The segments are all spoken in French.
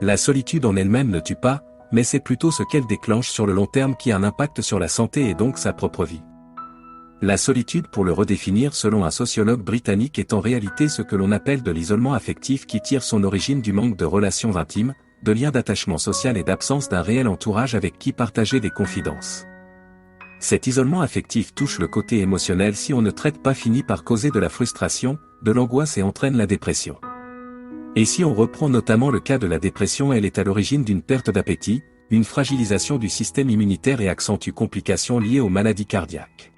La solitude en elle-même ne tue pas, mais c'est plutôt ce qu'elle déclenche sur le long terme qui a un impact sur la santé et donc sa propre vie. La solitude, pour le redéfinir selon un sociologue britannique, est en réalité ce que l'on appelle de l'isolement affectif qui tire son origine du manque de relations intimes, de liens d'attachement social et d'absence d'un réel entourage avec qui partager des confidences. Cet isolement affectif touche le côté émotionnel si on ne traite pas, finit par causer de la frustration, de l'angoisse et entraîne la dépression. Et si on reprend notamment le cas de la dépression, elle est à l'origine d'une perte d'appétit, une fragilisation du système immunitaire et accentue complications liées aux maladies cardiaques.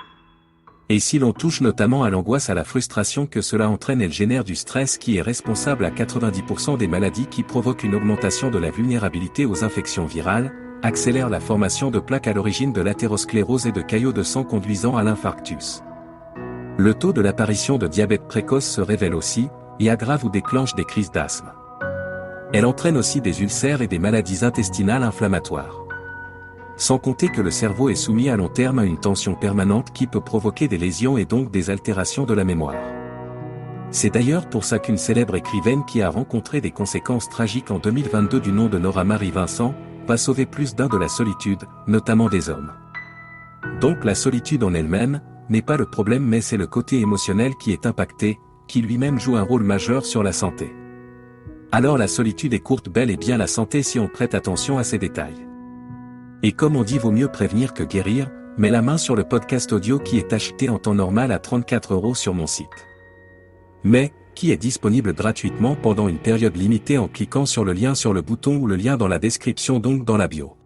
Et si l'on touche notamment à l'angoisse, à la frustration que cela entraîne, elle génère du stress qui est responsable à 90% des maladies, qui provoque une augmentation de la vulnérabilité aux infections virales, accélère la formation de plaques à l'origine de l'athérosclérose et de caillots de sang conduisant à l'infarctus. Le taux de l'apparition de diabète précoce se révèle aussi, et aggrave ou déclenche des crises d'asthme. Elle entraîne aussi des ulcères et des maladies intestinales inflammatoires. Sans compter que le cerveau est soumis à long terme à une tension permanente qui peut provoquer des lésions et donc des altérations de la mémoire. C'est d'ailleurs pour ça qu'une célèbre écrivaine qui a rencontré des conséquences tragiques en 2022 du nom de Nora Marie Vincent, va sauver plus d'un de la solitude, notamment des hommes. Donc la solitude en elle-même n'est pas le problème, mais c'est le côté émotionnel qui est impacté, qui lui-même joue un rôle majeur sur la santé. Alors la solitude est courte bel et bien la santé si on prête attention à ces détails. Et comme on dit, vaut mieux prévenir que guérir, mets la main sur le podcast audio qui est acheté en temps normal à 34 € sur mon site. Mais, qui est disponible gratuitement pendant une période limitée en cliquant sur le lien sur le bouton ou le lien dans la description, donc dans la bio.